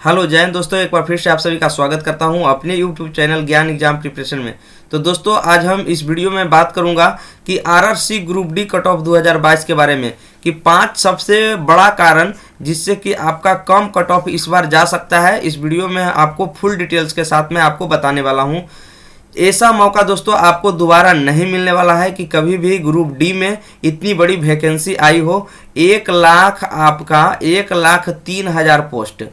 Hello जय हिंद दोस्तों, एक बार फिर से आप सभी का स्वागत करता हूं अपने यूट्यूब चैनल ज्ञान एग्जाम प्रिपरेशन में। तो दोस्तों आज हम इस वीडियो में बात करूंगा कि RRC group D cut off 2022 के बारे में कि 5 सबसे बड़ा कारण जिससे कि आपका कम कट ऑफ इस बार जा सकता है। इस वीडियो में आपको फुल डिटेल्स के साथ में आपको बताने वाला हूं। ऐसा मौका दोस्तों आपको दोबारा नहीं मिलने वाला है कि कभी भी ग्रुप डी में इतनी बड़ी वैकेंसी आई हो। 1 लाख आपका 1,03,000 पोस्ट,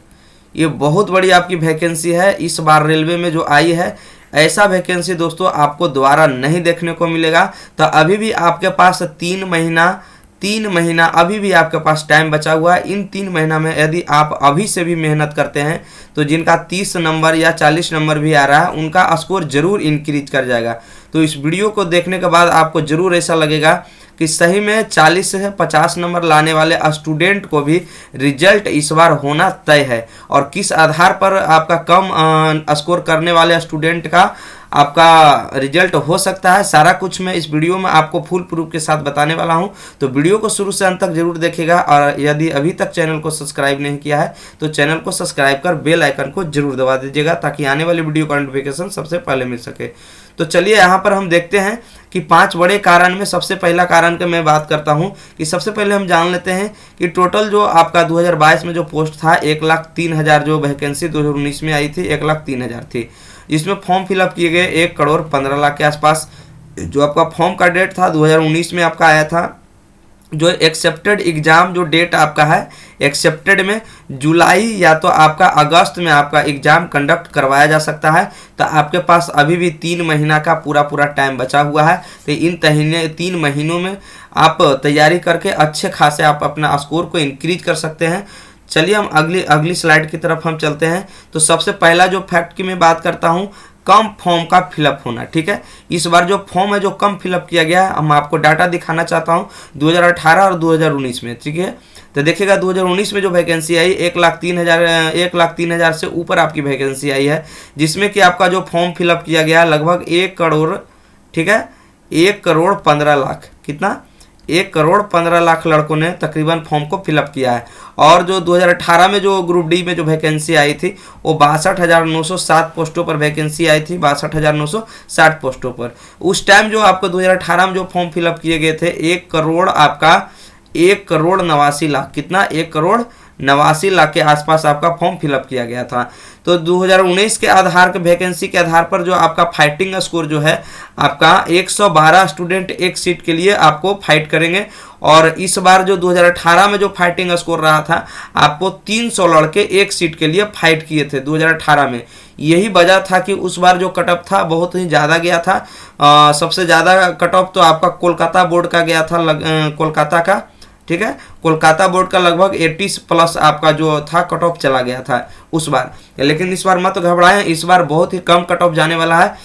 ये बहुत बड़ी आपकी वैकेंसी है इस बार रेलवे में जो आई है। ऐसा वैकेंसी दोस्तों आपको दोबारा नहीं देखने को मिलेगा। तो अभी भी आपके पास 3 महीना अभी भी आपके पास टाइम बचा हुआ है। इन 3 महीना में यदि आप अभी से भी मेहनत करते हैं तो जिनका 30 नंबर या 40 नंबर भी आ रहा है उनका स्कोर जरूर इंक्रीज कर जाएगा। तो इस वीडियो को देखने के बाद आपको जरूर ऐसा लगेगा कि सही में 40 से 50 नंबर लाने वाले स्टूडेंट को भी रिजल्ट इस बार होना तय है, और किस आधार पर आपका कम स्कोर करने वाले स्टूडेंट का आपका रिजल्ट हो सकता है, सारा कुछ मैं इस वीडियो में आपको फुल प्रूफ के साथ बताने वाला हूं। तो वीडियो को शुरू से अंत तक जरूर देखिएगा, और यदि अभी तक चैनल को सब्सक्राइब नहीं किया है तो चैनल को सब्सक्राइब कर बेल आइकन को जरूर दबा दीजिएगा ताकि आने वाली वीडियो का नोटिफिकेशन सबसे पहले मिल सके। तो चलिए यहाँ पर हम देखते हैं कि 5 बड़े कारण में सबसे पहला कारण का मैं बात करता हूँ कि सबसे पहले हम जान लेते हैं कि टोटल जो आपका 2022 में जो पोस्ट था 1,03,000 जो वैकेंसी 2019 में आई थी 1,03,000 थी। इसमें फॉर्म फिलअप किए गए 1,15,00,000 के आसपास। जो आपका फॉर्म का डेट था 2019 में आपका आया था। जो एक्सेप्टेड एग्ज़ाम जो डेट आपका है एक्सेप्टेड में जुलाई या तो आपका अगस्त में आपका एग्ज़ाम कंडक्ट करवाया जा सकता है। तो आपके पास अभी भी 3 महीना का पूरा टाइम बचा हुआ है। तो इन 3 महीनों में आप तैयारी करके अच्छे खासे आप अपना स्कोर को इंक्रीज कर सकते हैं। चलिए हम अगली स्लाइड की तरफ हम चलते हैं। तो सबसे पहला जो फैक्ट की मैं बात करता हूँ, कम फॉर्म का फिलअप होना। ठीक है, इस बार जो फॉर्म है जो कम फिलअप किया गया है, हम आपको डाटा दिखाना चाहता हूँ 2018 और 2019 में। ठीक है, तो देखिएगा 2019 में जो वैकेंसी आई 1,03,000 से ऊपर आपकी वैकेंसी आई है, जिसमें कि आपका जो फॉर्म फिलअप किया गया लगभग 1 करोड़, ठीक है, 1,15,00,000 कितना 1,15,00,000 लड़कों ने तकरीबन फॉर्म को फिलअप किया है। और जो 2018 में जो ग्रुप डी में जो वैकेंसी आई थी वो 62,907 पोस्टों पर वैकेंसी आई थी, 62,960 पोस्टों पर। उस टाइम जो आपको 2018 में जो फॉर्म फिलअप किए गए थे 1,89,00,000 कितना 1,89,00,000 के आसपास आपका फॉर्म फिलअप किया गया था। तो 2019 के आधार के वैकेंसी के आधार पर जो आपका फाइटिंग स्कोर जो है आपका 112 स्टूडेंट एक सीट के लिए आपको फाइट करेंगे। और इस बार जो 2018 में जो फाइटिंग स्कोर रहा था आपको 300 लड़के एक सीट के लिए फाइट किए थे 2018 में। यही वजह था कि उस बार जो कट ऑफ था बहुत ही ज़्यादा गया था। सबसे ज़्यादा कट ऑफ तो आपका कोलकाता बोर्ड का गया था, कोलकाता का। ठीक है, कोलकाता बोर्ड का लगभग 80 प्लस आपका जो था कट ऑफ चला गया था उस बार। लेकिन इस बार मत घबराएं, इस बार बहुत ही कम कट ऑफ जाने वाला है।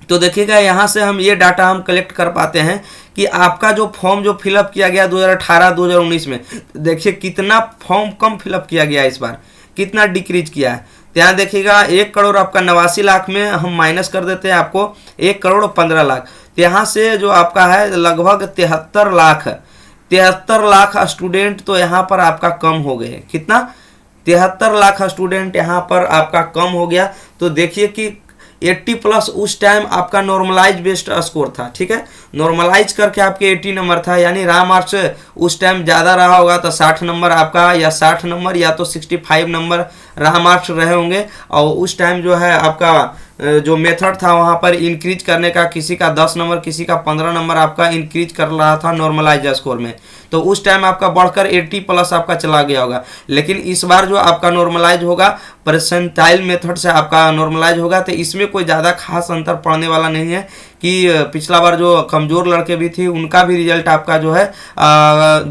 तो देखिएगा यहाँ से हम ये डाटा हम कलेक्ट कर पाते हैं कि आपका जो फॉर्म जो फिलअप किया गया 2018-2019 में, देखिए कितना फॉर्म कम फिलअप किया गया, इस बार कितना डिक्रीज किया है। तो यहाँ देखिएगा 1 करोड़ आपका 89,00,000 में हम माइनस कर देते हैं आपको 1,15,00,000। तो यहाँ से जो आपका है लगभग 73,00,000 स्टूडेंट तो यहाँ पर आपका कम हो गए। कितना 73,00,000 स्टूडेंट यहाँ पर आपका कम हो गया। तो देखिए कि 80 प्लस उस टाइम आपका नॉर्मलाइज बेस्ड स्कोर था। ठीक है, नॉर्मलाइज करके आपके 80 नंबर था, यानी राह मार्क्स उस टाइम ज़्यादा रहा होगा तो 60 नंबर आपका, या 60 नंबर या तो 65 नंबर राह मार्क्स रहे होंगे। और उस टाइम जो है आपका जो मेथड था वहाँ पर इंक्रीज करने का, किसी का 10 नंबर किसी का 15 नंबर आपका इंक्रीज कर रहा था नॉर्मलाइज स्कोर में। तो उस टाइम आपका बढ़कर 80 प्लस आपका चला गया होगा। लेकिन इस बार जो आपका नॉर्मलाइज होगा परसेंटाइल मेथड से आपका नॉर्मलाइज होगा, तो इसमें कोई ज़्यादा खास अंतर पड़ने वाला नहीं है कि पिछला बार जो कमज़ोर लड़के भी थे उनका भी रिजल्ट आपका जो है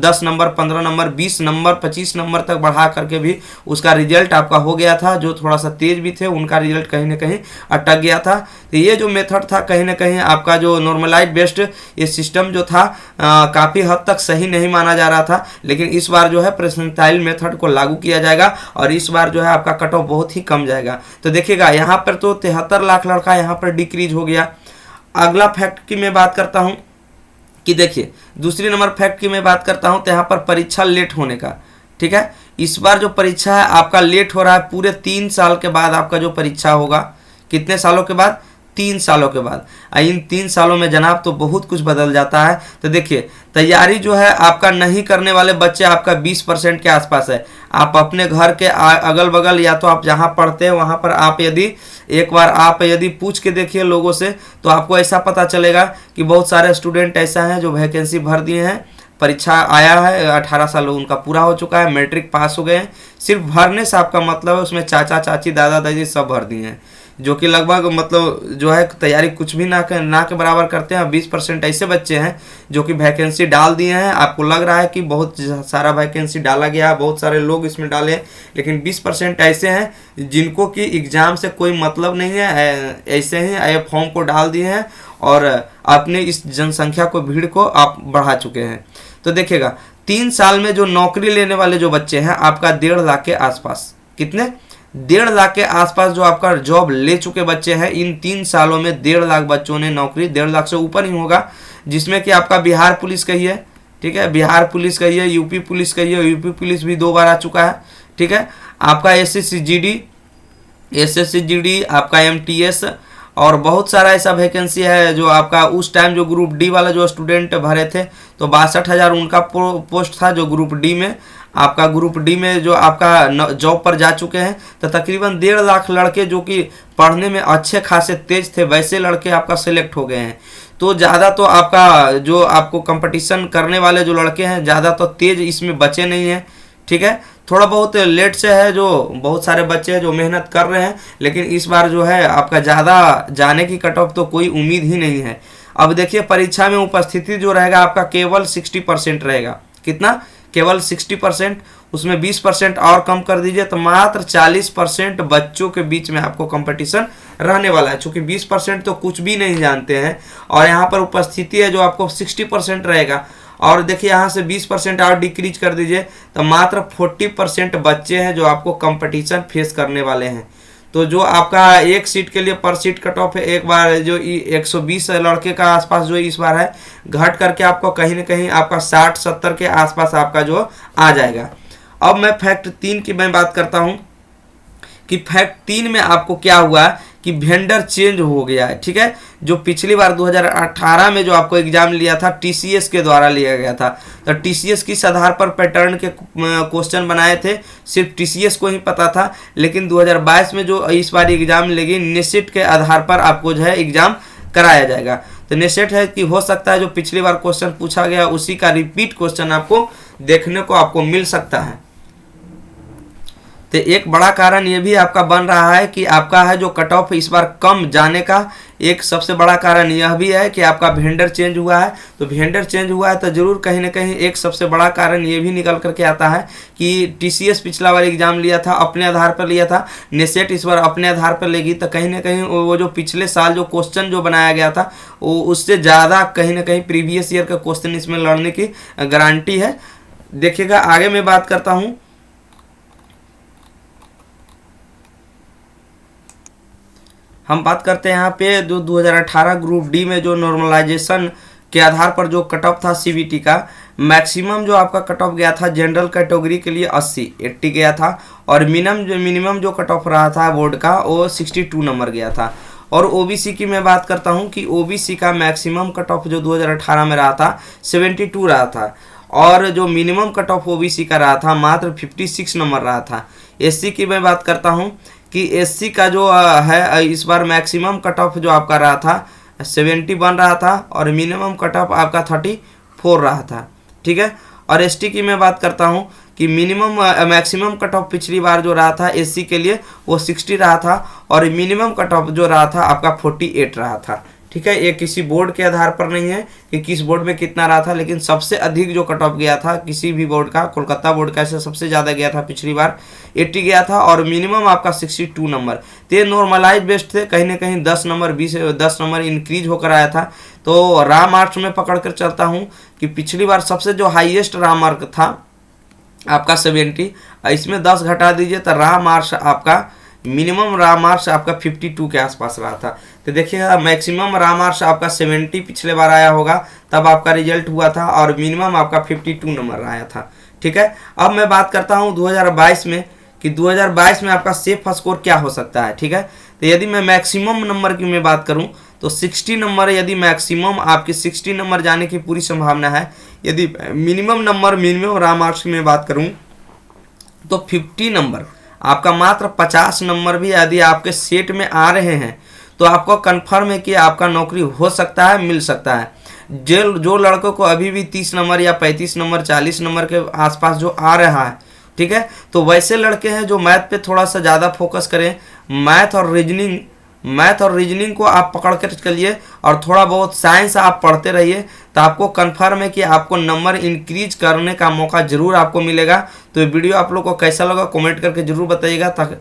10 नंबर 15 नंबर 20 नंबर 25 नंबर तक बढ़ा करके भी उसका रिजल्ट आपका हो गया था। जो थोड़ा सा तेज भी थे उनका रिजल्ट कहीं ना कहीं अटक गया था। तो ये जो मेथड था कहीं ना कहीं आपका जो नॉर्मलाइज बेस्ड ये सिस्टम जो था काफ़ी हद तक सही नहीं माना जा रहा था। लेकिन इस बार जो है परसेंटाइल मेथड को लागू किया जाएगा और इस बार जो है आपका कट ऑफ बहुत ही कम जाएगा। तो देखिएगा यहाँ पर तो 73,00,000 लड़का यहाँ पर डिक्रीज हो गया। अगला फैक्ट की मैं बात करता हूँ कि देखिए दूसरी नंबर फैक्ट की मैं बात करता हूँ तो यहाँ पर परीक्षा लेट होने का। ठीक है, इस बार जो परीक्षा है आपका लेट हो रहा है, पूरे 3 साल के बाद आपका जो परीक्षा होगा। कितने सालों के बाद? 3 सालों के बाद। इन 3 सालों में जनाब तो बहुत कुछ बदल जाता है। तो देखिए, तैयारी जो है आपका नहीं करने वाले बच्चे आपका 20% के आसपास है। आप अपने घर के अगल बगल या तो आप जहाँ पढ़ते हैं वहाँ पर आप यदि एक बार आप यदि पूछ के देखिए लोगों से, तो आपको ऐसा पता चलेगा कि बहुत सारे स्टूडेंट ऐसा हैं जो वैकेंसी भर दिए हैं, परीक्षा आया है, 18 साल उनका पूरा हो चुका है, मैट्रिक पास हो गए हैं। सिर्फ भरने से आपका मतलब है उसमें चाचा चाची दादा दादी सब भर दिए हैं, जो कि लगभग मतलब जो है तैयारी कुछ भी ना के बराबर करते हैं। 20% ऐसे बच्चे हैं जो कि वैकेंसी डाल दिए हैं। आपको लग रहा है कि बहुत सारा वैकेंसी डाला गया है, बहुत सारे लोग इसमें डाले, लेकिन 20% ऐसे हैं जिनको कि एग्ज़ाम से कोई मतलब नहीं है, ऐसे ही फॉर्म को डाल दिए हैं और अपने इस जनसंख्या को, भीड़ को आप बढ़ा चुके हैं। तो देखिएगा, 3 साल में जो नौकरी लेने वाले जो बच्चे हैं आपका 1.5 लाख के आसपास, कितने? 1.5 लाख के आसपास जो आपका जॉब ले चुके बच्चे हैं। इन 3 सालों में 1.5 लाख बच्चों ने नौकरी, 1.5 लाख से ऊपर ही होगा, जिसमें कि आपका बिहार पुलिस कहिए, ठीक है, बिहार पुलिस कहिए, यूपी पुलिस कहिए, यूपी पुलिस भी 2 बार आ चुका है, ठीक है, आपका एसएससी जीडी, आपका एमटीएस और बहुत सारा ऐसा वैकेंसी है जो आपका उस टाइम जो ग्रुप डी वाला जो स्टूडेंट भरे थे तो 62,000 उनका पोस्ट था जो ग्रुप डी में। आपका ग्रुप डी में जो आपका जॉब पर जा चुके हैं, तो तकरीबन 1.5 लाख लड़के जो कि पढ़ने में अच्छे खासे तेज थे, वैसे लड़के आपका सिलेक्ट हो गए हैं। तो ज़्यादा तो आपका जो आपको कंपटीशन करने वाले जो लड़के हैं ज़्यादा तो तेज इसमें बचे नहीं हैं, ठीक है। थोड़ा बहुत लेट से है, जो बहुत सारे बच्चे हैं जो मेहनत कर रहे हैं, लेकिन इस बार जो है आपका ज़्यादा जाने की कट ऑफ तो कोई उम्मीद ही नहीं है। अब देखिए, परीक्षा में उपस्थिति जो रहेगा आपका केवल 60% रहेगा। कितना? केवल 60%। उसमें 20% और कम कर दीजिए तो मात्र 40% बच्चों के बीच में आपको कंपटीशन रहने वाला है। चूँकि 20% तो कुछ भी नहीं जानते हैं और यहाँ पर उपस्थिति है जो आपको 60% रहेगा। और देखिए, यहाँ से 20% और डिक्रीज कर दीजिए तो मात्र 40% बच्चे हैं जो आपको कंपटीशन फेस करने वाले हैं। तो जो आपका एक सीट के लिए पर सीट कट ऑफ है, एक बार जो 120 लड़के का आसपास जो इस बार है, घट करके आपको कहीं ना कहीं आपका 60-70 के आसपास आपका जो आ जाएगा। अब मैं फैक्ट 3 की मैं बात करता हूँ कि फैक्ट 3 में आपको क्या हुआ कि वेंडर चेंज हो गया है, ठीक है। जो पिछली बार 2018 में जो आपको एग्जाम लिया था टीसीएस के द्वारा लिया गया था, तो टीसीएस किस आधार पर पैटर्न के क्वेश्चन बनाए थे सिर्फ टीसीएस को ही पता था, लेकिन 2022 में जो इस बार एग्जाम लेगी नेसेट के आधार पर आपको जो है एग्जाम कराया जाएगा। तो नेसेट है कि हो सकता है जो पिछली बार क्वेश्चन पूछा गया उसी का रिपीट क्वेश्चन आपको देखने को आपको मिल सकता है। तो एक बड़ा कारण ये भी आपका बन रहा है कि आपका है जो कट ऑफ इस बार कम जाने का एक सबसे बड़ा कारण यह भी है कि आपका वेंडर चेंज हुआ है। तो वेंडर चेंज हुआ है तो जरूर कहीं ना कहीं एक सबसे बड़ा कारण ये भी निकल करके आता है कि टीसीएस पिछला बार एग्जाम लिया था अपने आधार पर लिया था, नेसेट इस बार अपने आधार पर लेगी, तो कहीं ना कहीं वो जो पिछले साल जो क्वेश्चन जो बनाया गया था वो उससे ज़्यादा कहीं ना कहीं प्रीवियस ईयर का क्वेश्चन इसमें लड़ने की गारंटी है। देखिएगा, आगे मैं बात करता हूँ। हम बात करते हैं यहाँ पे जो 2018 ग्रुप डी में जो नॉर्मलाइजेशन के आधार पर जो कट ऑफ था सीबीटी का, मैक्सिमम जो आपका कट ऑफ गया था जनरल कैटेगरी के लिए 80 गया था और मिनिमम जो कट ऑफ रहा था बोर्ड का वो 62 नंबर गया था। और ओबीसी की मैं बात करता हूँ कि ओबीसी का मैक्सिमम कट ऑफ जो 2018 में रहा था 72 रहा था और जो मिनिमम कट ऑफ ओबीसी का रहा था मात्र 56 नंबर रहा था। एससी की मैं बात करता हूँ कि एससी का जो है इस बार मैक्सिमम कट ऑफ जो आपका रहा था 70 बन रहा था और मिनिमम कट ऑफ आपका 34 रहा था, ठीक है। और एसटी की मैं बात करता हूँ कि मैक्सिमम कट ऑफ पिछली बार जो रहा था एससी के लिए वो 60 रहा था और मिनिमम कट ऑफ जो रहा था आपका 48 रहा था, ठीक है। ये किसी बोर्ड के आधार पर नहीं है कि किस बोर्ड में कितना रहा था, लेकिन सबसे अधिक जो कट ऑफ गया था किसी भी बोर्ड का, कोलकाता बोर्ड का सबसे ज़्यादा गया था पिछली बार 80 गया था और मिनिमम आपका 62 नंबर। तो ये नॉर्मलाइज बेस्ट थे, कहीं ना कहीं 10 नंबर इंक्रीज होकर आया था। तो रा मार्क्स में पकड़ कर चलता हूँ कि पिछली बार सबसे जो हाईएस्ट रा मार्क था आपका 70, इसमें 10 घटा दीजिए तो रा मार्क्स आपका मिनिमम रा मार्क्स आपका 52 के आसपास रहा था। तो देखिएगा, मैक्सिमम रा मार्क्स आपका 70 पिछले बार आया होगा तब आपका रिजल्ट हुआ था और मिनिमम आपका 52 नंबर आया था, ठीक है, अब मैं बात करता हूँ 2022 में कि 2022 में आपका सेफ स्कोर क्या हो सकता है। ठीक है, तो यदि मैं मैक्सिमम नंबर की मैं बात करूं तो 60 नंबर, यदि मैक्सिमम आपके 60 नंबर जाने की पूरी संभावना है। यदि minimum number, minimum raw marks की मैं बात करूं तो 50 नंबर, आपका मात्र 50 नंबर भी यदि आपके सेट में आ रहे हैं तो आपको कन्फर्म है कि आपका नौकरी हो सकता है, मिल सकता है। जो लड़कों को अभी भी 30 नंबर या 35 नंबर 40 नंबर के आसपास जो आ रहा है, ठीक है, तो वैसे लड़के हैं जो मैथ पे थोड़ा सा ज़्यादा फोकस करें। मैथ और रीजनिंग को आप पकड़ कर चलिए और थोड़ा बहुत साइंस आप पढ़ते रहिए, तो आपको कंफर्म है कि आपको नंबर इंक्रीज करने का मौका जरूर आपको मिलेगा। तो ये वीडियो आप लोग को कैसा लगा कमेंट करके जरूर बताइएगा, ताकि